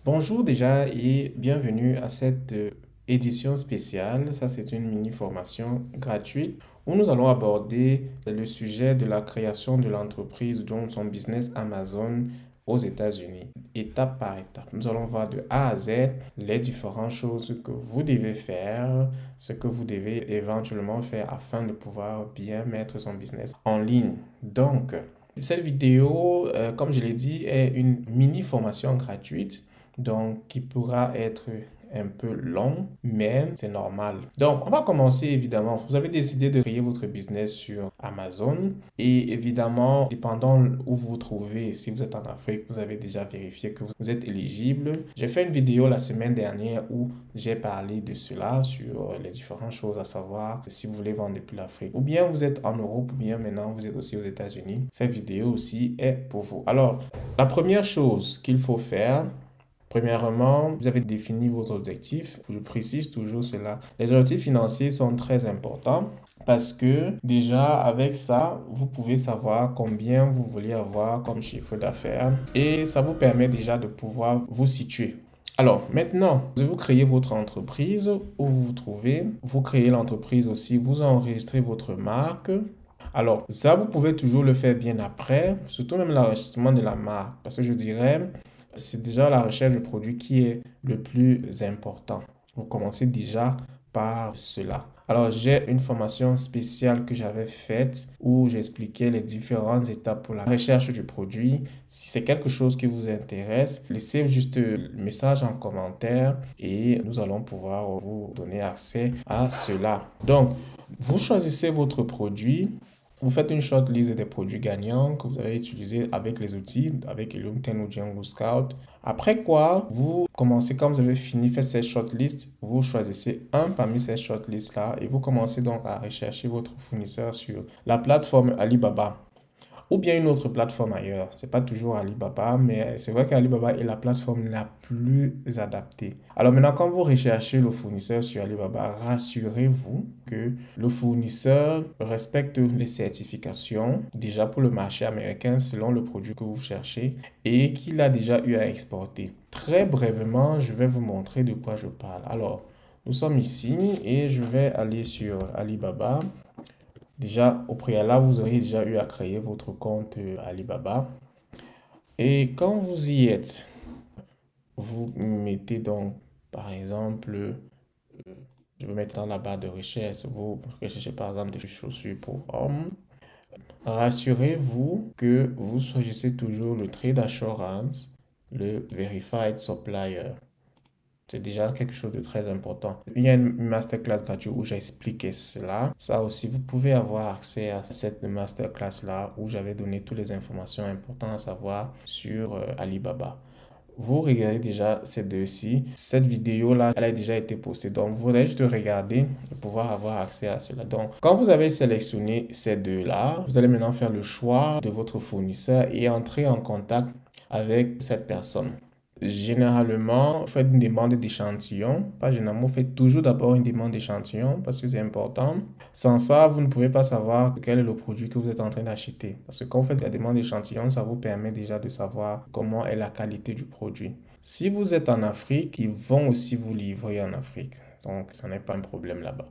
Bonjour déjà et bienvenue à cette édition spéciale. Ça, c'est une mini-formation gratuite où nous allons aborder le sujet de la création de l'entreprise, donc son business Amazon aux États-Unis, étape par étape. Nous allons voir de A à Z les différentes choses que vous devez faire, ce que vous devez éventuellement faire afin de pouvoir bien mettre son business en ligne. Donc, cette vidéo, comme je l'ai dit, est une mini-formation gratuite donc qui pourra être un peu long, mais c'est normal. Donc, on va commencer évidemment. Vous avez décidé de créer votre business sur Amazon et évidemment, dépendant où vous vous trouvez, si vous êtes en Afrique, vous avez déjà vérifié que vous êtes éligible. J'ai fait une vidéo la semaine dernière où j'ai parlé de cela, sur les différentes choses à savoir si vous voulez vendre depuis l'Afrique. Ou bien vous êtes en Europe, ou bien maintenant vous êtes aussi aux États-Unis. Cette vidéo aussi est pour vous. Alors, la première chose qu'il faut faire, premièrement, vous avez défini vos objectifs. Je précise toujours cela. Les objectifs financiers sont très importants parce que déjà avec ça, vous pouvez savoir combien vous voulez avoir comme chiffre d'affaires et ça vous permet déjà de pouvoir vous situer. Alors maintenant, vous créez votre entreprise où vous vous trouvez, vous créez l'entreprise aussi, vous enregistrez votre marque. Alors ça, vous pouvez toujours le faire bien après, surtout même l'enregistrement de la marque parce que je dirais c'est déjà la recherche de produit qui est le plus important. Vous commencez déjà par cela. Alors, j'ai une formation spéciale que j'avais faite où j'expliquais les différentes étapes pour la recherche du produit. Si c'est quelque chose qui vous intéresse, laissez juste le message en commentaire et nous allons pouvoir vous donner accès à cela. Donc, vous choisissez votre produit. Vous faites une shortlist des produits gagnants que vous avez utilisés avec les outils, avec LinkedIn ou Django Scout. Après quoi, vous commencez, quand vous avez fini, fait cette shortlist, vous choisissez un parmi ces shortlists-là et vous commencez donc à rechercher votre fournisseur sur la plateforme Alibaba ou bien une autre plateforme ailleurs. C'est pas toujours Alibaba, mais c'est vrai qu'Alibaba est la plateforme la plus adaptée. Alors maintenant, quand vous recherchez le fournisseur sur Alibaba, rassurez-vous que le fournisseur respecte les certifications déjà pour le marché américain selon le produit que vous cherchez et qu'il a déjà eu à exporter. Très brièvement, je vais vous montrer de quoi je parle. Alors, nous sommes ici et je vais aller sur Alibaba. Déjà, au préalable, vous aurez déjà eu à créer votre compte Alibaba. Et quand vous y êtes, vous mettez donc, par exemple, je vais mettre dans la barre de recherche, vous recherchez par exemple des chaussures pour hommes. Rassurez-vous que vous choisissez toujours le Trade Assurance, le Verified Supplier. C'est déjà quelque chose de très important. Il y a une masterclass gratuite où j'ai expliqué cela. Ça aussi, vous pouvez avoir accès à cette masterclass-là où j'avais donné toutes les informations importantes à savoir sur Alibaba. Vous regardez déjà ces deux-ci. Cette vidéo-là, elle a déjà été postée. Donc, vous allez juste regarder et pouvoir avoir accès à cela. Donc, quand vous avez sélectionné ces deux-là, vous allez maintenant faire le choix de votre fournisseur et entrer en contact avec cette personne. Généralement, vous faites une demande d'échantillon. Pas généralement, vous faites toujours d'abord une demande d'échantillon parce que c'est important. Sans ça, vous ne pouvez pas savoir quel est le produit que vous êtes en train d'acheter. Parce que quand vous faites la demande d'échantillon, ça vous permet déjà de savoir comment est la qualité du produit. Si vous êtes en Afrique, ils vont aussi vous livrer en Afrique. Donc, ça n'est pas un problème là-bas.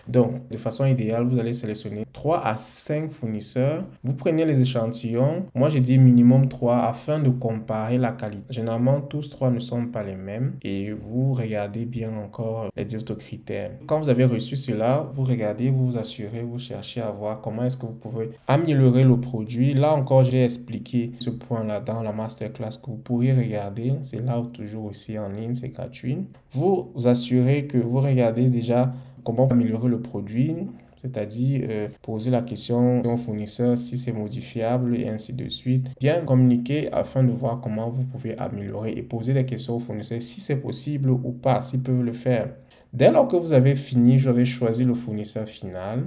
Donc, de façon idéale, vous allez sélectionner 3 à 5 fournisseurs. Vous prenez les échantillons. Moi, j'ai dit minimum 3 afin de comparer la qualité. Généralement, tous 3 ne sont pas les mêmes et vous regardez bien encore les autres critères. Quand vous avez reçu cela, vous regardez, vous vous assurez, vous cherchez à voir comment est-ce que vous pouvez améliorer le produit. Là encore, j'ai expliqué ce point-là dans la masterclass que vous pourriez regarder. C'est là toujours aussi en ligne, c'est gratuit. Vous assurez que vous regardez déjà comment améliorer le produit, c'est-à-dire poser la question au fournisseur si c'est modifiable et ainsi de suite. Bien communiquer afin de voir comment vous pouvez améliorer et poser des questions au fournisseur si c'est possible ou pas, s'ils peuvent le faire. Dès lors que vous avez fini, je vais choisir le fournisseur final.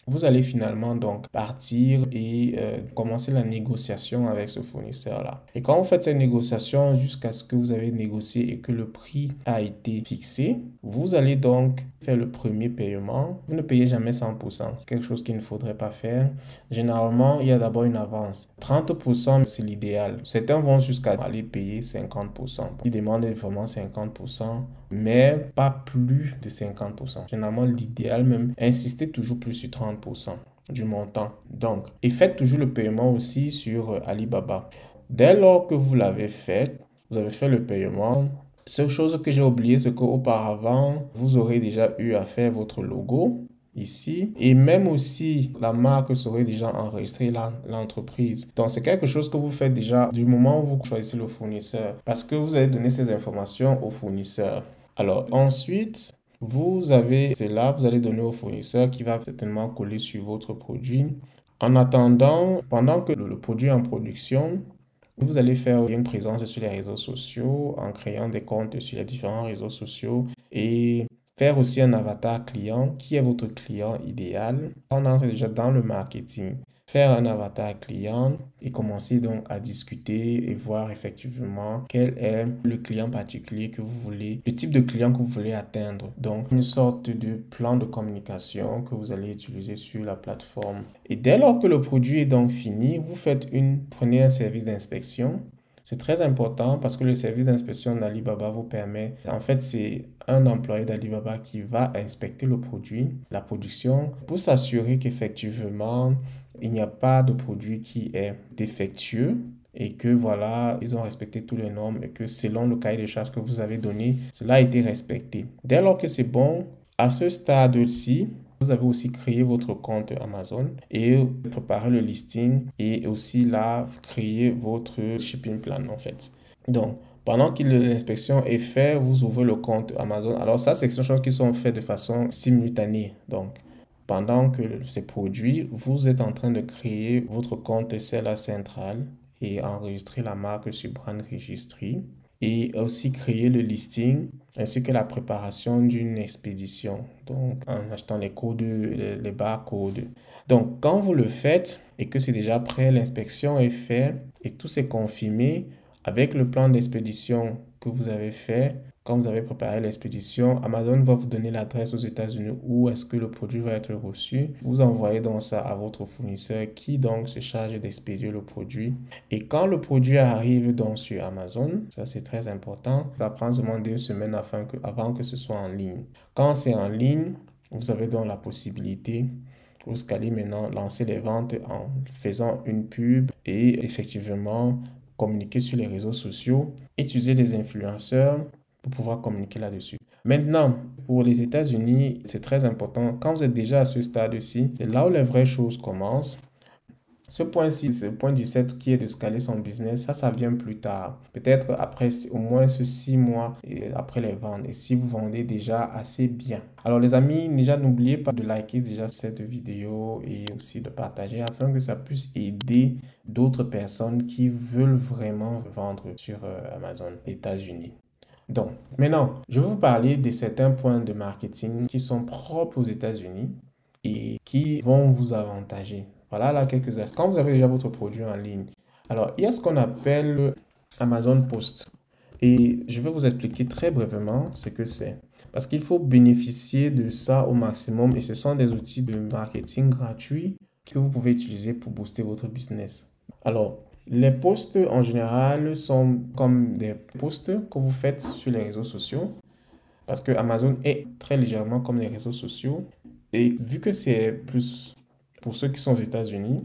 vous allez finalement donc partir et commencer la négociation avec ce fournisseur-là. Et quand vous faites cette négociation jusqu'à ce que vous avez négocié et que le prix a été fixé, vous allez donc faire le premier paiement. Vous ne payez jamais 100%. C'est quelque chose qu'il ne faudrait pas faire. Généralement, il y a d'abord une avance. 30%, c'est l'idéal. Certains vont jusqu'à aller payer 50%. Ils demandent vraiment 50%, mais pas plus de 50%. Généralement, l'idéal même, insistez toujours plus sur 30% du montant. Donc, et faites toujours le paiement aussi sur Alibaba. Dès lors que vous l'avez fait, vous avez fait le paiement. Seule chose que j'ai oublié, c'est qu'auparavant, vous aurez déjà eu à faire votre logo ici. Et même aussi, la marque serait déjà enregistrée, l'entreprise. Donc, c'est quelque chose que vous faites déjà du moment où vous choisissez le fournisseur. Parce que vous allez donner ces informations au fournisseur. Alors, ensuite, vous avez cela, vous allez donner au fournisseur qui va certainement coller sur votre produit. En attendant, pendant que le produit est en production, vous allez faire une présence sur les réseaux sociaux en créant des comptes sur les différents réseaux sociaux et faire aussi un avatar client. Qui est votre client idéal? On entre déjà dans le marketing. Faire un avatar client et commencer donc à discuter et voir effectivement quel est le client particulier que vous voulez, le type de client que vous voulez atteindre. Donc, une sorte de plan de communication que vous allez utiliser sur la plateforme. Et dès lors que le produit est donc fini, prenez un service d'inspection. C'est très important parce que le service d'inspection d'Alibaba vous permet, en fait, c'est un employé d'Alibaba qui va inspecter le produit, la production, pour s'assurer qu'effectivement, il n'y a pas de produit qui est défectueux et que voilà, ils ont respecté toutes les normes et que selon le cahier de charges que vous avez donné, cela a été respecté. Dès lors que c'est bon, à ce stade-ci, vous avez aussi créé votre compte Amazon et préparé le listing et aussi là, créer votre shipping plan en fait. Donc, pendant que l'inspection est faite, vous ouvrez le compte Amazon. Alors ça, c'est des choses qui sont faites de façon simultanée. Donc, pendant que c'est produit, vous êtes en train de créer votre compte SLA central et enregistrer la marque sur Brand Registry et aussi créer le listing ainsi que la préparation d'une expédition, donc en achetant les codes, les barcodes. Donc, quand vous le faites et que c'est déjà prêt, l'inspection est faite et tout s'est confirmé avec le plan d'expédition que vous avez fait. Quand vous avez préparé l'expédition, Amazon va vous donner l'adresse aux États-Unis où est-ce que le produit va être reçu. Vous envoyez donc ça à votre fournisseur qui donc se charge d'expédier le produit. Et quand le produit arrive donc sur Amazon, ça c'est très important, ça prend seulement 2 semaines avant que ce soit en ligne. Quand c'est en ligne, vous avez donc la possibilité, vous allez maintenant lancer les ventes en faisant une pub et effectivement communiquer sur les réseaux sociaux, utiliser des influenceurs pour pouvoir communiquer là-dessus. Maintenant, pour les États-Unis, c'est très important. Quand vous êtes déjà à ce stade-ci, c'est là où les vraies choses commencent. Ce point-ci, c'est le point 17 qui est de scaler son business. Ça vient plus tard. Peut-être après au moins ce 6 mois après les ventes. Et si vous vendez déjà assez bien. Alors les amis, déjà n'oubliez pas de liker déjà cette vidéo et aussi de partager afin que ça puisse aider d'autres personnes qui veulent vraiment vendre sur Amazon États-Unis. Donc, maintenant, je vais vous parler de certains points de marketing qui sont propres aux États-Unis et qui vont vous avantager. Voilà là quelques astuces. Quand vous avez déjà votre produit en ligne, alors il y a ce qu'on appelle Amazon Post. Et je vais vous expliquer très brièvement ce que c'est. Parce qu'il faut bénéficier de ça au maximum et ce sont des outils de marketing gratuits que vous pouvez utiliser pour booster votre business. Alors, les posts en général sont comme des posts que vous faites sur les réseaux sociaux parce que Amazon est très légèrement comme les réseaux sociaux et vu que c'est plus pour ceux qui sont aux États-Unis,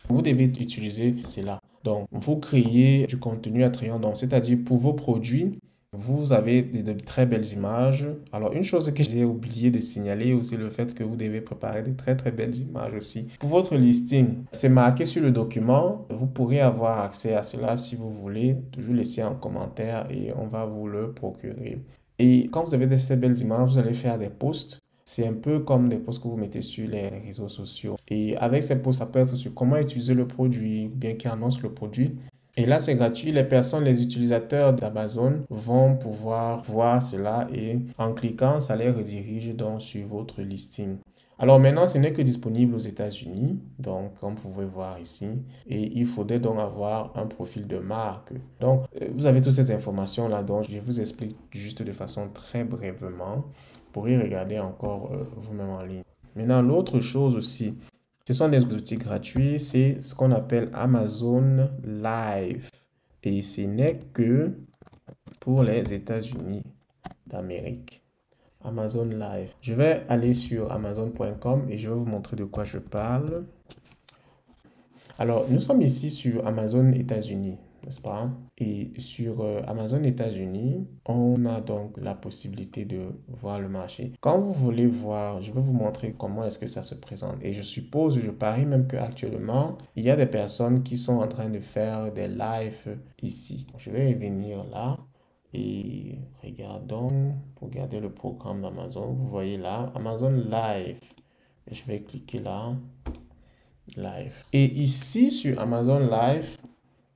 vous devez utiliser cela. Donc, vous créez du contenu attrayant, donc c'est-à-dire pour vos produits, vous avez de très belles images. Alors, une chose que j'ai oublié de signaler aussi le fait que vous devez préparer de très très belles images aussi. Pour votre listing, c'est marqué sur le document. Vous pourrez avoir accès à cela si vous voulez. Toujours laisser en commentaire et on va vous le procurer. Et quand vous avez de ces belles images, vous allez faire des posts. C'est un peu comme des posts que vous mettez sur les réseaux sociaux. Et avec ces posts, ça peut être sur comment utiliser le produit, bien qui annonce le produit. Et là, c'est gratuit. Les utilisateurs d'Amazon vont pouvoir voir cela et en cliquant, ça les redirige donc sur votre listing. Alors maintenant, ce n'est que disponible aux États-Unis, donc comme vous pouvez voir ici, et il faudrait donc avoir un profil de marque. Donc, vous avez toutes ces informations-là, donc je vous explique juste de façon très brièvement pour y regarder encore vous-même en ligne. Maintenant, l'autre chose aussi, ce sont des outils gratuits, c'est ce qu'on appelle Amazon Live. Et ce n'est que pour les États-Unis d'Amérique. Amazon Live. Je vais aller sur amazon.com et je vais vous montrer de quoi je parle. Alors, nous sommes ici sur Amazon États-Unis, n'est-ce pas? Et sur Amazon États-Unis, on a donc la possibilité de voir le marché. Quand vous voulez voir, je vais vous montrer comment est-ce que ça se présente. Et je suppose, je parie même qu'actuellement, il y a des personnes qui sont en train de faire des lives ici. Je vais revenir là. Et regardons, pour regarder le programme d'Amazon, vous voyez là, Amazon Live. Je vais cliquer là, Live. Et ici sur Amazon Live,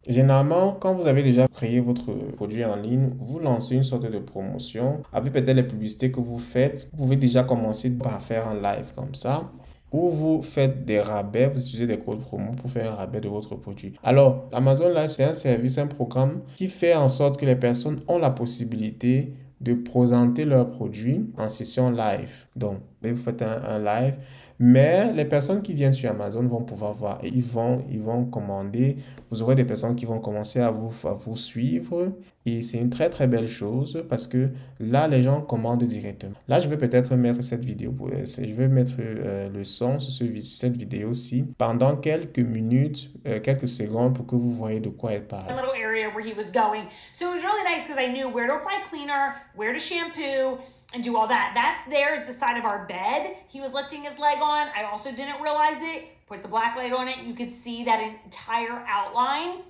généralement, quand vous avez déjà créé votre produit en ligne, vous lancez une sorte de promotion. Avec peut-être les publicités que vous faites, vous pouvez déjà commencer par faire un live comme ça. Ou vous faites des rabais, vous utilisez des codes promo pour faire un rabais de votre produit. Alors, Amazon Live, c'est un service, un programme qui fait en sorte que les personnes ont la possibilité de présenter leurs produits en session live. Donc, vous faites un live, mais les personnes qui viennent sur Amazon vont pouvoir voir et ils vont commander. Vous aurez des personnes qui vont commencer à vous suivre. Et c'est une très très belle chose parce que là, les gens commandent directement. Là, je vais peut-être mettre cette vidéo, je vais mettre le son sur cette vidéo-ci pendant quelques minutes, quelques secondes pour que vous voyez de quoi elle parle. A little area where he was going. So it was really nice because I knew where to apply cleaner, where to shampoo, and do all that. That there is the side of our bed. He was lifting his leg on. I also didn't realize it. Put the black light on it. You could see that entire outline.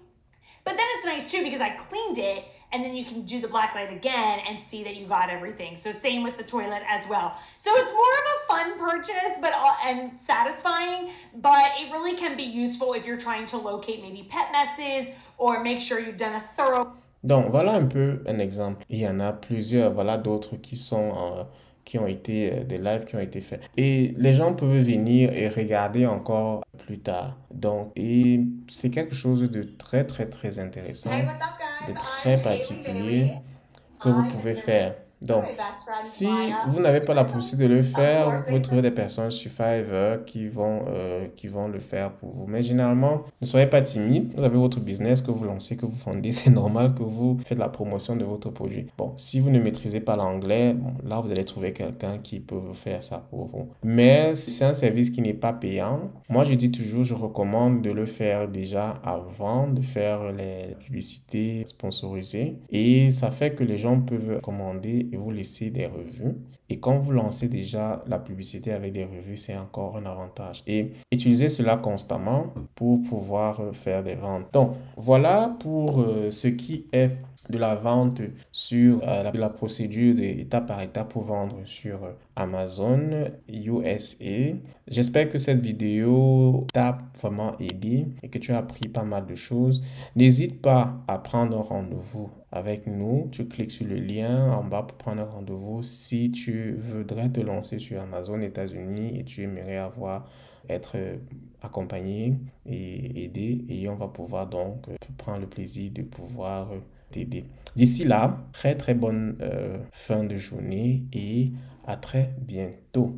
But then it's nice too because I cleaned it and then you can do the black light again and see that you got everything. So same with the toilet as well. So it's more of a fun purchase and satisfying, but it really can be useful if you're trying to locate maybe pet messes or make sure you've done a thorough. Donc, voilà un peu un exemple. Il y en a plusieurs, voilà d'autres qui ont été des lives qui ont été faits. Et les gens peuvent venir et regarder encore plus tard. Donc, et c'est quelque chose de très, très, très intéressant, Hey, what's up, guys? de très I'm Haley particulier Bailey. que vous I pouvez am faire. Donc, my best friend, si Maya. vous n'avez pas la possibilité de le faire, course, vous pouvez thanks trouver des personnes sur Fiverr qui vont le faire pour vous. Mais généralement, ne soyez pas timide. Vous avez votre business que vous lancez, que vous fondez. C'est normal que vous faites la promotion de votre produit. Bon, si vous ne maîtrisez pas l'anglais, bon, là, vous allez trouver quelqu'un qui peut faire ça pour vous. Mais c'est un service qui n'est pas payant. Moi, je dis toujours, je recommande de le faire déjà avant de faire les publicités sponsorisées. Et ça fait que les gens peuvent commander et vous laisser des revues. Et quand vous lancez déjà la publicité avec des revues, c'est encore un avantage. Et utilisez cela constamment pour pouvoir faire des ventes. Donc, voilà pour ce qui est de la vente sur la procédure d'étape par étape pour vendre sur Amazon USA. J'espère que cette vidéo t'a vraiment aidé et que tu as appris pas mal de choses. N'hésite pas à prendre un rendez-vous avec nous. Tu cliques sur le lien en bas pour prendre un rendez-vous si tu voudrais te lancer sur Amazon États-Unis et tu aimerais être accompagné et aidé, et on va pouvoir donc prendre le plaisir de pouvoir t'aider. D'ici là, très très bonne fin de journée et à très bientôt.